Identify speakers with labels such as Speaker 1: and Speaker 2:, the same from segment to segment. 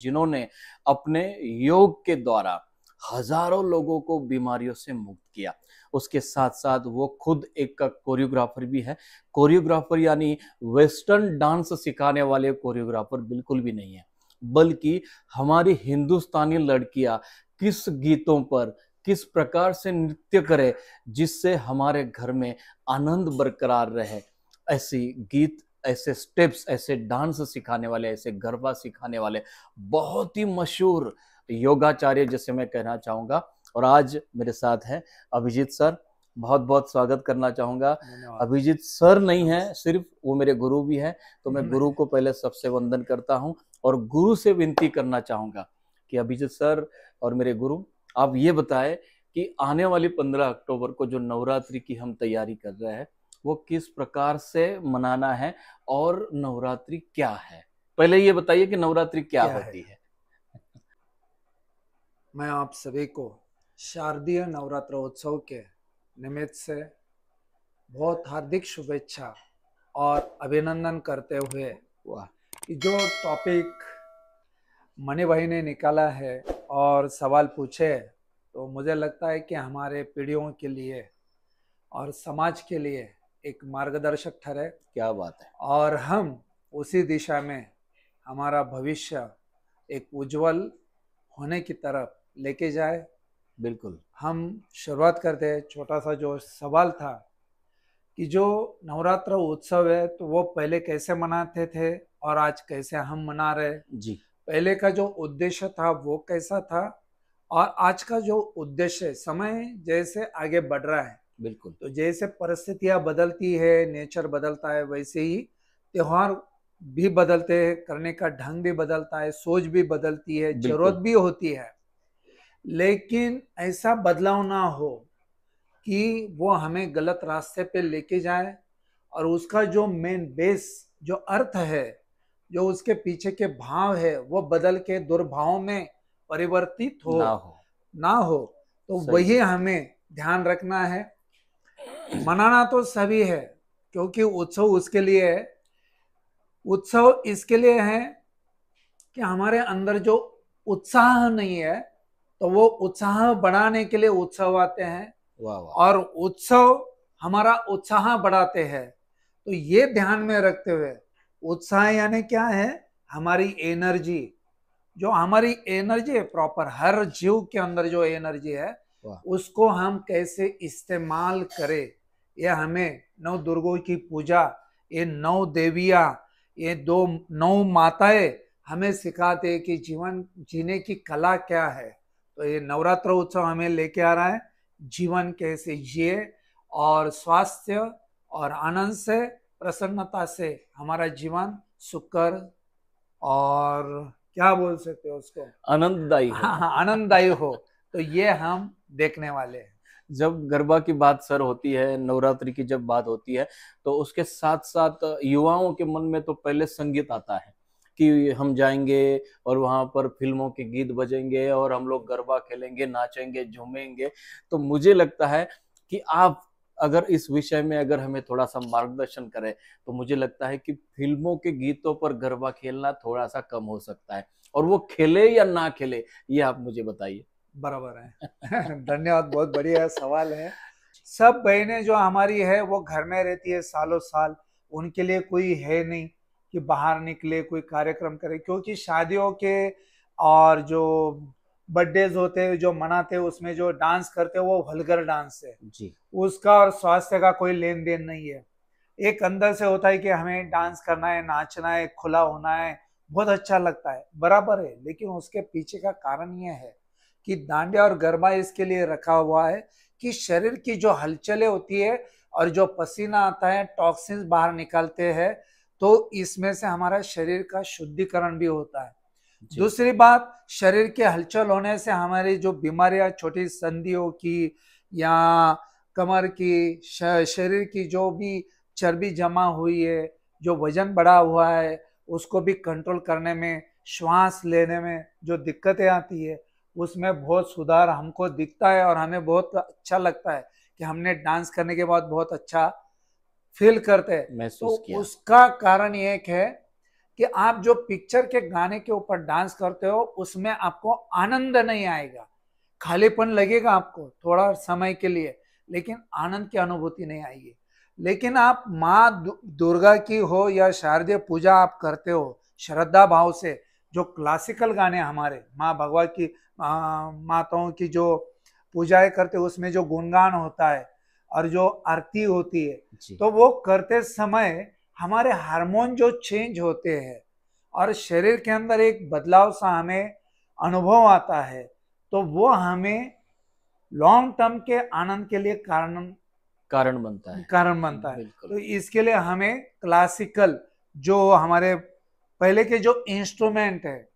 Speaker 1: जिन्होंने अपने योग के द्वारा हजारों लोगों को बीमारियों से मुक्त किया। उसके साथ साथ वो खुद एक कोरियोग्राफर भी है। कोरियोग्राफर यानी वेस्टर्न डांस सिखाने वाले कोरियोग्राफर बिल्कुल भी नहीं है, बल्कि हमारी हिंदुस्तानी लड़कियां किस गीतों पर किस प्रकार से नृत्य करे जिससे हमारे घर में आनंद बरकरार रहे, ऐसी गीत, ऐसे स्टेप्स, ऐसे डांस सिखाने वाले, ऐसे गरबा सिखाने वाले बहुत ही मशहूर योगाचार्य जैसे मैं कहना चाहूंगा। और आज मेरे साथ हैं अभिजीत सर। बहुत बहुत स्वागत करना चाहूंगा। अभिजीत सर नहीं है सिर्फ, वो मेरे गुरु भी हैं। तो मैं गुरु को पहले सबसे वंदन करता हूं और गुरु से विनती करना चाहूंगा कि अभिजीत सर और मेरे गुरु, आप ये बताएं कि आने वाली 15 अक्टूबर को जो नवरात्रि की हम तैयारी कर रहे हैं वो किस प्रकार से मनाना है और नवरात्रि क्या है। पहले ये बताइए कि नवरात्रि क्या होती है।
Speaker 2: मैं आप सभी को शारदीय नवरात्र उत्सव के निमित्त से बहुत हार्दिक शुभेच्छा और अभिनंदन करते हुए जो टॉपिक मणि भाई ने निकाला है और सवाल पूछे, तो मुझे लगता है कि हमारे पीढ़ियों के लिए और समाज के लिए एक मार्गदर्शक ठहरे।
Speaker 1: क्या बात है।
Speaker 2: और हम उसी दिशा में हमारा भविष्य एक उज्जवल होने की तरफ लेके जाए।
Speaker 1: बिल्कुल।
Speaker 2: हम शुरुआत करते हैं। छोटा सा जो सवाल था कि जो नवरात्र उत्सव है तो वो पहले कैसे मनाते थे और आज कैसे हम मना रहे
Speaker 1: जी।
Speaker 2: पहले का जो उद्देश्य था वो कैसा था और आज का जो उद्देश्य, समय जैसे आगे बढ़ रहा है,
Speaker 1: बिल्कुल,
Speaker 2: तो जैसे परिस्थितियां बदलती है, नेचर बदलता है, वैसे ही त्योहार भी बदलते हैं, करने का ढंग भी बदलता है, सोच भी बदलती है, जरूरत भी होती है। लेकिन ऐसा बदलाव ना हो कि वो हमें गलत रास्ते पे लेके जाए और उसका जो मेन बेस, जो अर्थ है, जो उसके पीछे के भाव है, वो बदल के दुर्भाव में परिवर्तित ना हो। तो वही हमें ध्यान रखना है। मनाना तो सभी है, क्योंकि उत्सव उसके लिए है। उत्सव इसके लिए है कि हमारे अंदर जो उत्साह नहीं है तो वो उत्साह बढ़ाने के लिए उत्सव आते हैं। और उत्सव हमारा उत्साह बढ़ाते हैं। तो ये ध्यान में रखते हुए, उत्साह यानी क्या है? हमारी एनर्जी, जो हमारी एनर्जी है प्रॉपर, हर जीव के अंदर जो एनर्जी है उसको हम कैसे इस्तेमाल करें, ये हमें नौ दुर्गों की पूजा, ये नौ देवियां, ये नौ माताएं हमें सिखाते हैं कि जीवन जीने की कला क्या है। तो ये नवरात्र उत्सव हमें लेके आ रहा है, जीवन कैसे जिए और स्वास्थ्य और आनंद से, प्रसन्नता से हमारा जीवन सुकर और क्या बोल सकते हो उसको, आनंददायी हो। हाँ, आनंददायी हो। तो ये हम देखने वाले हैं।
Speaker 1: जब गरबा की बात सर होती है, नवरात्रि की जब बात होती है, तो उसके साथ साथ युवाओं के मन में तो पहले संगीत आता है कि हम जाएंगे और वहां पर फिल्मों के गीत बजेंगे और हम लोग गरबा खेलेंगे, नाचेंगे, झूमेंगे। तो मुझे लगता है कि आप अगर इस विषय में अगर हमें थोड़ा सा मार्गदर्शन करें, तो मुझे लगता है कि फिल्मों के गीतों पर गरबा खेलना थोड़ा सा कम हो सकता है, और वो खेले या ना खेले ये आप मुझे बताइए।
Speaker 2: बराबर है। धन्यवाद, बहुत बढ़िया सवाल है। सब बहनें जो हमारी है वो घर में रहती है सालों साल, उनके लिए कोई है नहीं कि बाहर निकले कोई कार्यक्रम करे, क्योंकि शादियों के और जो बर्थडेज होते हैं जो मनाते हैं उसमें जो डांस करते हैं वो वल्गर डांस है
Speaker 1: जी।
Speaker 2: उसका और स्वास्थ्य का कोई लेन देन नहीं है। एक अंदर से होता है कि हमें डांस करना है, नाचना है, खुला होना है, बहुत अच्छा लगता है, बराबर है। लेकिन उसके पीछे का कारण यह है कि डांडिया और गरबा इसके लिए रखा हुआ है कि शरीर की जो हलचलें होती है और जो पसीना आता है, टॉक्सिन्स बाहर निकलते हैं, तो इसमें से हमारा शरीर का शुद्धिकरण भी होता है। दूसरी बात, शरीर के हलचल होने से हमारी जो बीमारियां, छोटी संधियों की या कमर की, शरीर की जो भी चर्बी जमा हुई है, जो वजन बढ़ा हुआ है, उसको भी कंट्रोल करने में, श्वास लेने में जो दिक्कतें आती है उसमें बहुत सुधार हमको दिखता है और हमें बहुत अच्छा लगता है कि हमने डांस करने के बाद बहुत अच्छा फील करते हैं।
Speaker 1: महसूस
Speaker 2: तो
Speaker 1: किया।
Speaker 2: उसका कारण एक है कि आप जो पिक्चर के गाने के ऊपर डांस करते हो उसमें आपको आनंद नहीं आएगा, खालीपन लगेगा आपको थोड़ा समय के लिए, लेकिन आनंद की अनुभूति नहीं आएगी। लेकिन आप माँ दुर्गा की हो या शारदीय पूजा आप करते हो श्रद्धा भाव से, जो क्लासिकल गाने हमारे माँ भगवत की माताओं की जो पूजाएं करते हो उसमें जो गुणगान होता है और जो आरती होती है, तो वो करते समय हमारे हार्मोन जो चेंज होते हैं और शरीर के अंदर एक बदलाव सा हमें अनुभव आता है, तो वो हमें लॉन्ग टर्म के आनंद के लिए
Speaker 1: कारण बनता है।
Speaker 2: तो इसके लिए हमें क्लासिकल जो हमारे पहले के जो इंस्ट्रूमेंट है,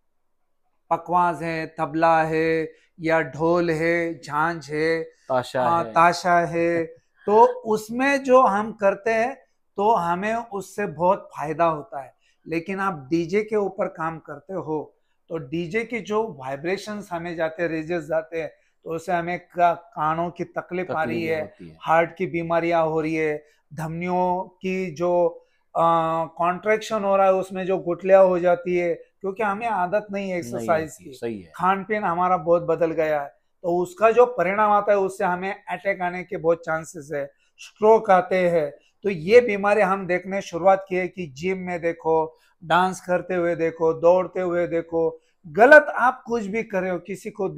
Speaker 2: पखवाज है, तबला है या ढोल है, झांझ है, ताशा है, तो उसमें जो हम करते हैं तो हमें उससे बहुत फायदा होता है। लेकिन आप डीजे के ऊपर काम करते हो तो डीजे की जो वाइब्रेशंस हमें जाते हैं, रेजेस जाते हैं, तो उससे हमें कानों की तकलीफ आ रही है, हार्ट की बीमारियां हो रही है, धमनियों की जो कॉन्ट्रैक्शन हो रहा है उसमें जो गुठलियां हो जाती है, क्योंकि हमें आदत नहीं है एक्सरसाइज की।
Speaker 1: सही है।
Speaker 2: खान पीन हमारा बहुत बदल गया है, तो उसका जो परिणाम आता है उससे हमें अटैक आने के बहुत चांसेस है, स्ट्रोक आते हैं। तो ये बीमारी हम देखने शुरुआत की है कि जिम में देखो, डांस करते हुए देखो, दौड़ते हुए देखो, गलत आप कुछ भी कर रहे हो, किसी को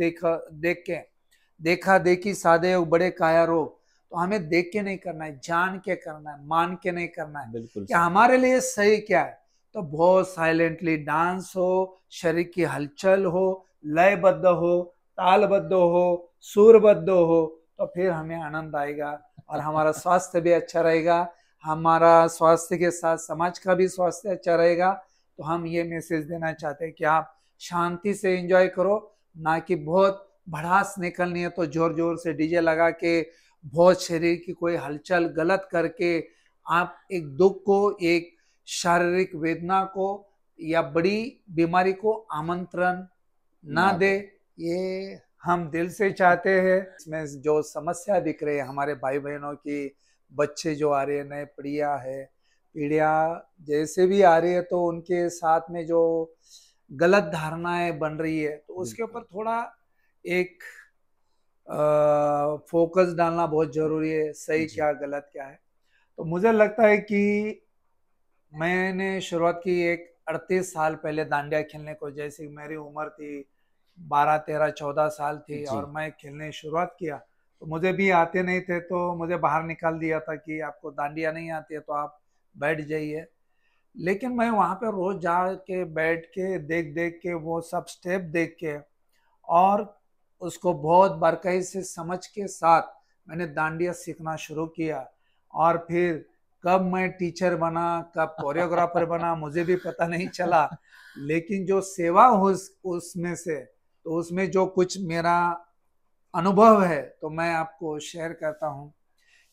Speaker 2: देखा देखी सादे बड़े काया रोग, तो हमें देख के नहीं करना है, जान के करना है, मान के नहीं करना है कि हमारे लिए सही क्या है। तो बहुत साइलेंटली डांस हो, शरीर की हलचल हो, लयबद्ध हो, तालबद्ध हो, सुरबद्ध हो, तो फिर हमें आनंद आएगा और हमारा स्वास्थ्य भी अच्छा रहेगा, हमारा स्वास्थ्य के साथ समाज का भी स्वास्थ्य अच्छा रहेगा। तो हम ये मैसेज देना चाहते हैं कि आप शांति से एंजॉय करो, ना कि बहुत भड़ास निकलनी है तो जोर जोर से डीजे लगा के बहुत शरीर की कोई हलचल गलत करके आप एक दुख को, एक शारीरिक वेदना को या बड़ी बीमारी को आमंत्रण ना दे। ये हम दिल से चाहते हैं। इसमें जो समस्या दिख रही है हमारे भाई बहनों की, बच्चे जो आ रहे हैं, नए पीढ़ियाँ जैसे भी आ रही है, तो उनके साथ में जो गलत धारणाएं बन रही है, तो उसके ऊपर थोड़ा एक फोकस डालना बहुत जरूरी है, सही क्या गलत क्या है। तो मुझे लगता है कि मैंने शुरुआत की एक 38 साल पहले दांडिया खेलने को, जैसे मेरी उम्र थी 12, 13, 14 साल थी और मैं खेलने शुरुआत किया, तो मुझे भी आते नहीं थे, तो मुझे बाहर निकाल दिया था कि आपको दांडिया नहीं आती है तो आप बैठ जाइए। लेकिन मैं वहाँ पे रोज जाके बैठ के देख के वो सब स्टेप देख के और उसको बहुत बारीकी से समझ के साथ मैंने दांडिया सीखना शुरू किया। और फिर कब मैं टीचर बना, कब कोरियोग्राफर बना, मुझे भी पता नहीं चला। लेकिन जो सेवा हो उसमें से, तो उसमें जो कुछ मेरा अनुभव है तो मैं आपको शेयर करता हूँ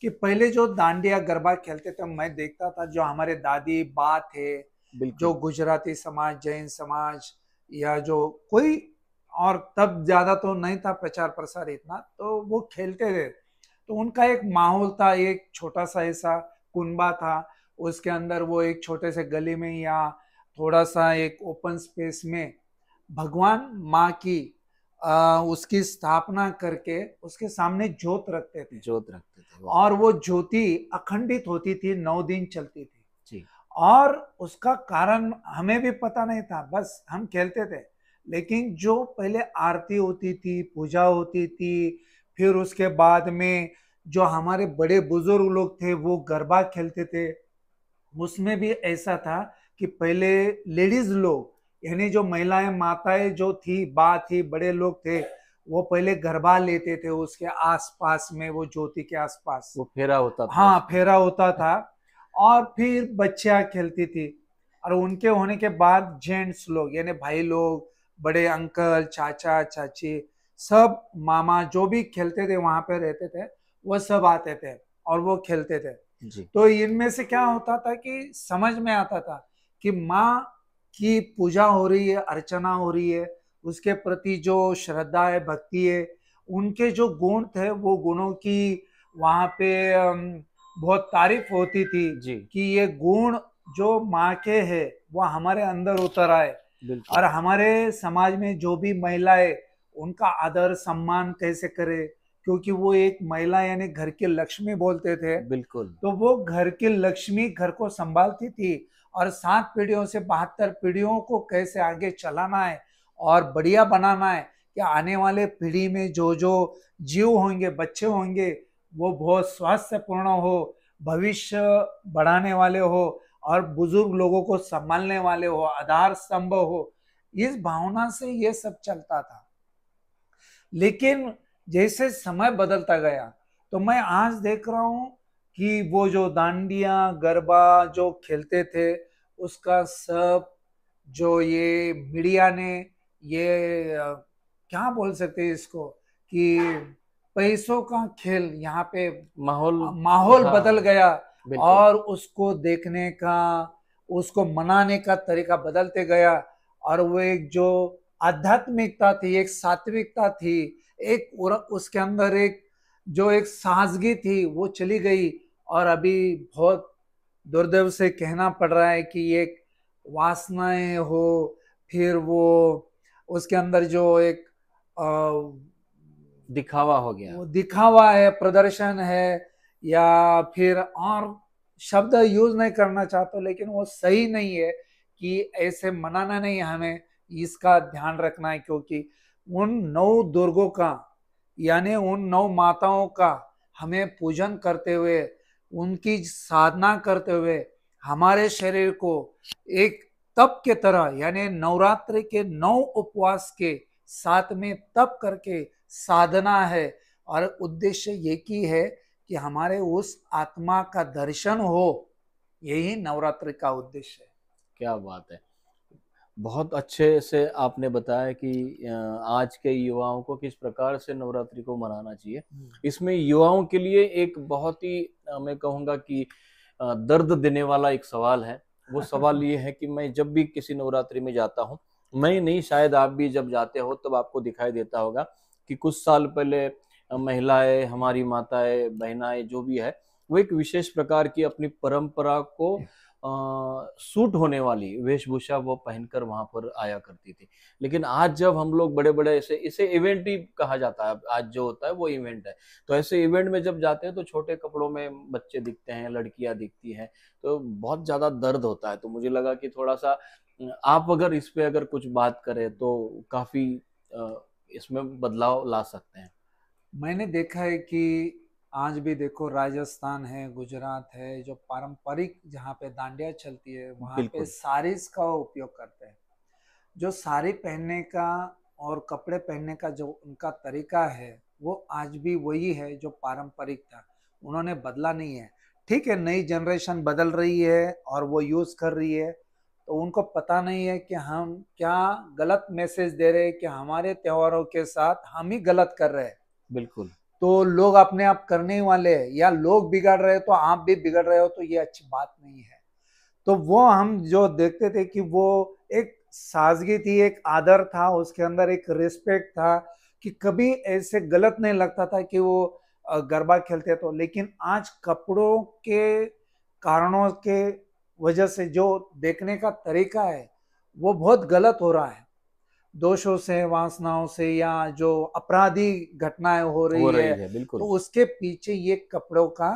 Speaker 2: कि पहले जो दांडिया गरबा खेलते थे, मैं देखता था जो हमारे दादी बा थे, जो गुजराती समाज, जैन समाज या जो कोई और, तब ज्यादा तो नहीं था प्रचार प्रसार इतना, तो वो खेलते थे, तो उनका एक माहौल था, एक छोटा सा ऐसा कुनबा था, उसके अंदर वो एक छोटे से गली में या थोड़ा सा एक ओपन स्पेस में भगवान माँ की उसकी स्थापना करके उसके सामने जोत रखते थे और वो ज्योति अखंडित होती थी, 9 दिन चलती थी जी। और उसका कारण हमें भी पता नहीं था, बस हम खेलते थे। लेकिन जो पहले आरती होती थी, पूजा होती थी, फिर उसके बाद में जो हमारे बड़े बुजुर्ग लोग थे वो गरबा खेलते थे, उसमें भी ऐसा था कि पहले लेडीज लोग, यानी जो महिलाएं, माताएं जो थी, बा थी, बड़े लोग थे, वो पहले गरबा लेते थे उसके आसपास में, वो ज्योति के आसपास
Speaker 1: वो फेरा होता था।
Speaker 2: हाँ, फेरा होता था। और फिर बच्चियां खेलती थी, और उनके होने के बाद जेंट्स लोग, यानी भाई लोग, बड़े अंकल, चाचा चाची, सब मामा जो भी खेलते थे, वहां पे रहते थे, वो सब आते थे और वो खेलते थे जी। तो इनमें से क्या होता था कि समझ में आता था कि माँ की पूजा हो रही है, अर्चना हो रही है, उसके प्रति जो श्रद्धा है, भक्ति है, उनके जो गुण थे, वो गुणों की वहां पे बहुत तारीफ होती थी जी। कि ये गुण जो माँ के है, वो हमारे अंदर उतर आए,
Speaker 1: बिल्कुल
Speaker 2: और हमारे समाज में जो भी महिलाएं, उनका आदर सम्मान कैसे करे, क्योंकि वो एक महिला यानी घर की लक्ष्मी बोलते थे।
Speaker 1: बिल्कुल
Speaker 2: तो वो घर की लक्ष्मी घर को संभालती थी, और 7 पीढ़ियों से 72 पीढ़ियों को कैसे आगे चलाना है और बढ़िया बनाना है, कि आने वाले पीढ़ी में जो जो जीव होंगे, बच्चे होंगे, वो बहुत स्वास्थ्यपूर्ण हो, भविष्य बढ़ाने वाले हो, और बुजुर्ग लोगों को संभालने वाले हो, आधार स्तंभ हो। इस भावना से ये सब चलता था। लेकिन जैसे समय बदलता गया, तो मैं आज देख रहा हूं कि वो जो डांडिया गरबा जो खेलते थे, उसका सब जो ये मीडिया ने ये क्या बोल सकते हैं इसको, कि पैसों का खेल यहाँ पे
Speaker 1: माहौल
Speaker 2: माहौल
Speaker 1: था।
Speaker 2: बदल गया,
Speaker 1: बिल्कुल
Speaker 2: और उसको देखने का, उसको मनाने का तरीका बदलते गया। और वो एक जो आध्यात्मिकता थी, एक सात्विकता थी, एक उसके अंदर एक जो एक सादगी थी, वो चली गई। और अभी बहुत दुर्दैव से कहना पड़ रहा है कि एक वासनाएं हो, फिर वो उसके अंदर जो एक
Speaker 1: दिखावा हो गया।
Speaker 2: वो दिखावा है, प्रदर्शन है, या फिर और शब्द यूज नहीं करना चाहता, लेकिन वो सही नहीं है कि ऐसे मनाना नहीं है, हमें इसका ध्यान रखना है। क्योंकि उन 9 दुर्गों का, यानी उन 9 माताओं का हमें पूजन करते हुए, उनकी साधना करते हुए, हमारे शरीर को एक तप के तरह, यानी नवरात्रि के 9 उपवास के साथ में तप करके साधना है। और उद्देश्य ये की है कि हमारे उस आत्मा का दर्शन हो, यही नवरात्रि का उद्देश्य है।
Speaker 1: क्या बात है, बहुत अच्छे से आपने बताया कि आज के युवाओं को किस प्रकार से नवरात्रि को मनाना चाहिए। इसमें युवाओं के लिए एक बहुत ही मैं कहूँगा कि दर्द देने वाला एक सवाल है। वो सवाल ये है कि मैं जब भी किसी नवरात्रि में जाता हूँ, मैं नहीं, शायद आप भी जब जाते हो तब आपको दिखाई देता होगा कि कुछ साल पहले महिलाएं, हमारी माताएं, बहनाएं जो भी है, वो एक विशेष प्रकार की अपनी परंपरा को सूट होने वाली वेशभूषा वो पहनकर वहां पर आया करती थी। लेकिन आज जब हम लोग बड़े बड़े ऐसे, इसे इवेंट ही कहा जाता है, आज जो होता है वो इवेंट है, तो ऐसे इवेंट में जब जाते हैं तो छोटे कपड़ों में बच्चे दिखते हैं, लड़कियां दिखती हैं, तो बहुत ज्यादा दर्द होता है। तो मुझे लगा कि थोड़ा सा आप अगर इस पे अगर कुछ बात करें तो काफी इसमें बदलाव ला सकते हैं।
Speaker 2: मैंने देखा है कि आज भी देखो, राजस्थान है, गुजरात है, जो पारंपरिक जहाँ पे डांडिया चलती है, वहाँ पे
Speaker 1: बिल्कुल
Speaker 2: साड़ीज का उपयोग करते हैं। जो साड़ी पहनने का और कपड़े पहनने का जो उनका तरीका है, वो आज भी वही है जो पारंपरिक था, उन्होंने बदला नहीं है। ठीक है, नई जनरेशन बदल रही है और वो यूज कर रही है, तो उनको पता नहीं है कि हम क्या गलत मैसेज दे रहे हैं, कि हमारे त्योहारों के साथ हम ही गलत कर रहे हैं।
Speaker 1: बिल्कुल
Speaker 2: तो लोग अपने आप करने वाले हैं, या लोग बिगड़ रहे हो तो आप भी बिगड़ रहे हो, तो ये अच्छी बात नहीं है। तो वो हम जो देखते थे कि वो एक सादगी थी, एक आदर था, उसके अंदर एक रिस्पेक्ट था, कि कभी ऐसे गलत नहीं लगता था कि वो गरबा खेलते तो। लेकिन आज कपड़ों के कारणों के वजह से जो देखने का तरीका है, वो बहुत गलत हो रहा है। दोषों से, वासनाओं से, या जो अपराधी घटनाएं हो
Speaker 1: हो
Speaker 2: रही
Speaker 1: रही
Speaker 2: है,
Speaker 1: है।
Speaker 2: तो
Speaker 1: बिल्कुल
Speaker 2: उसके पीछे ये कपड़ों का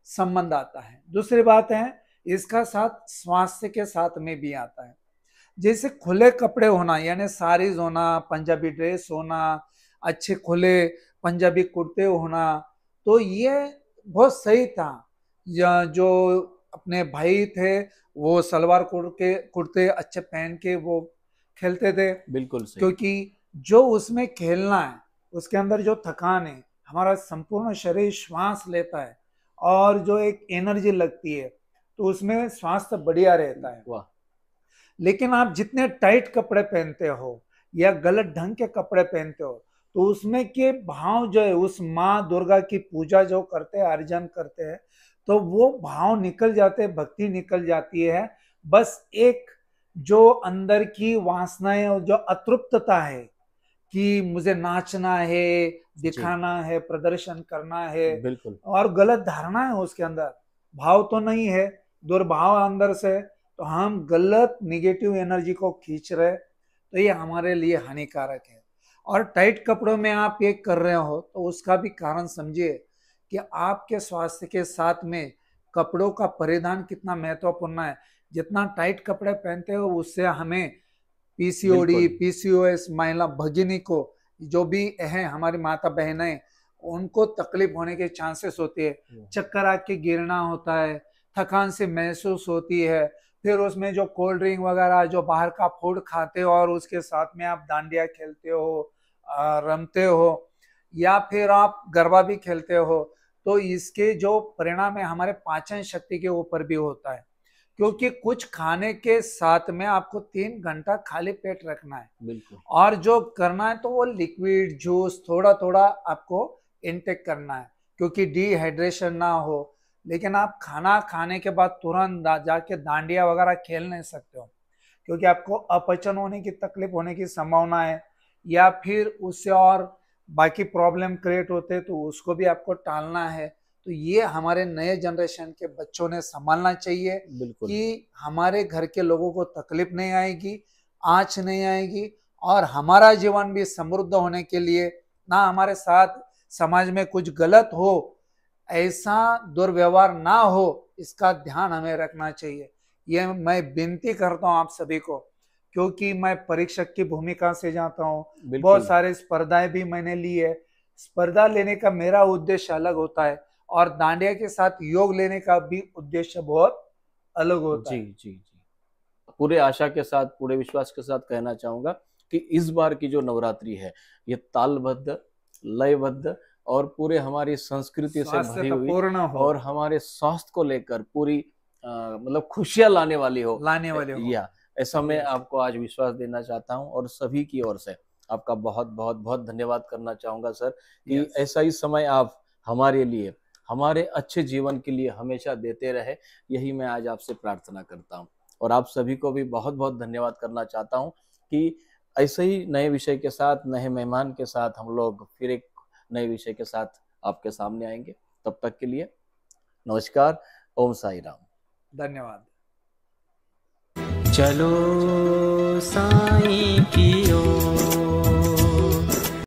Speaker 2: संबंध आता है। दूसरी बात है, इसका साथ स्वास्थ्य के साथ में भी आता है। जैसे खुले कपड़े होना, यानी साड़ीज होना, पंजाबी ड्रेस होना, अच्छे खुले पंजाबी कुर्ते होना, तो ये बहुत सही था। या जो अपने भाई थे, वो सलवार कुर्ते कुर्ते अच्छे पहन के वो खेलते थे,
Speaker 1: बिल्कुल सही।
Speaker 2: क्योंकि जो उसमें खेलना है, उसके अंदर जो थकान है, हमारा संपूर्ण शरीर श्वास लेता है, और जो एक एनर्जी लगती है, तो उसमें स्वास्थ्य बढ़िया रहता है।
Speaker 1: वाह।
Speaker 2: लेकिन आप जितने टाइट कपड़े पहनते हो, या गलत ढंग के कपड़े पहनते हो, तो उसमें के भाव जो है, उस माँ दुर्गा की पूजा जो करते हैं, अर्चन करते हैं, तो वो भाव निकल जाते हैं, भक्ति निकल जाती है। बस एक जो अंदर की वासनाएं और जो अतृप्तता है, कि मुझे नाचना है,
Speaker 1: जी
Speaker 2: दिखाना है, प्रदर्शन करना है,
Speaker 1: बिल्कुल
Speaker 2: और गलत धारणा है उसके अंदर, भाव तो नहीं है, दुर्भाव अंदर से तो हम गलत निगेटिव एनर्जी को खींच रहे, तो ये हमारे लिए हानिकारक है। और टाइट कपड़ों में आप ये कर रहे हो तो उसका भी कारण समझिए कि आपके स्वास्थ्य के साथ में कपड़ों का परिधान कितना महत्वपूर्ण है। जितना टाइट कपड़े पहनते हो उससे हमें पीसीओडी,
Speaker 1: बिल्कुल
Speaker 2: पीसीओएस, महिला भगिनी को, जो भी है हमारी माता बहनें, उनको तकलीफ होने के चांसेस होते हैं। चक्कर आके गिरना होता है, थकान से महसूस होती है। फिर उसमें जो कोल्ड ड्रिंक वगैरह, जो बाहर का फूड खाते हो और उसके साथ में आप डांडिया खेलते हो, रमते हो, या फिर आप गरबा भी खेलते हो, तो इसके जो परिणाम है हमारे पाचन शक्ति के ऊपर भी होता है। क्योंकि कुछ खाने के साथ में आपको 3 घंटा खाली पेट रखना है,
Speaker 1: बिल्कुल
Speaker 2: और जो करना है तो वो लिक्विड जूस थोड़ा थोड़ा आपको इनटेक करना है, क्योंकि डिहाइड्रेशन ना हो। लेकिन आप खाना खाने के बाद तुरंत जाके डांडिया वगैरह खेल नहीं सकते हो, क्योंकि आपको अपचन होने की तकलीफ होने की संभावना है, या फिर उससे और बाकी प्रॉब्लम क्रिएट होते हैं, तो उसको भी आपको टालना है। तो ये हमारे नए जनरेशन के बच्चों ने संभालना चाहिए
Speaker 1: बिल्कुल
Speaker 2: कि हमारे घर के लोगों को तकलीफ नहीं आएगी, आँच नहीं आएगी, और हमारा जीवन भी समृद्ध होने के लिए, ना हमारे साथ समाज में कुछ गलत हो, ऐसा दुर्व्यवहार ना हो, इसका ध्यान हमें रखना चाहिए। ये मैं विनती करता हूँ आप सभी को, क्योंकि मैं परीक्षक की भूमिका से जाता हूँ। बहुत
Speaker 1: बिल्कुल
Speaker 2: सारे स्पर्धाएं भी मैंने ली है। स्पर्धा लेने का मेरा उद्देश्य अलग होता है, और डांडिया के साथ योग लेने का भी उद्देश्य बहुत अलग होता
Speaker 1: जी
Speaker 2: है।
Speaker 1: जी जी। पूरे आशा के साथ, पूरे विश्वास के साथ कहना चाहूंगा कि इस बार की जो नवरात्रि है ये तालबद्ध, लयबद्ध और पूरे हमारी संस्कृति से
Speaker 2: स्वास्थ्य
Speaker 1: भरी
Speaker 2: का
Speaker 1: हुई
Speaker 2: पूर्ण हो,
Speaker 1: और हमारे स्वास्थ्य को लेकर पूरी मतलब खुशियां लाने वाली हो,
Speaker 2: लाने वाले हो।
Speaker 1: या ऐसा मैं
Speaker 2: Yes.
Speaker 1: आपको आज विश्वास देना चाहता हूं। और सभी की ओर से आपका बहुत बहुत बहुत धन्यवाद करना चाहूंगा सर, कि
Speaker 2: Yes.
Speaker 1: ऐसा ही समय आप हमारे लिए, हमारे अच्छे जीवन के लिए हमेशा देते रहे, यही मैं आज आपसे प्रार्थना करता हूं। और आप सभी को भी बहुत बहुत धन्यवाद करना चाहता हूं कि ऐसे ही नए विषय के साथ, नए मेहमान के साथ हम लोग फिर एक नए विषय के साथ आपके सामने आएंगे। तब तक के लिए नमस्कार। ओम साई राम।
Speaker 2: धन्यवाद।
Speaker 3: चलो साईं की ओर।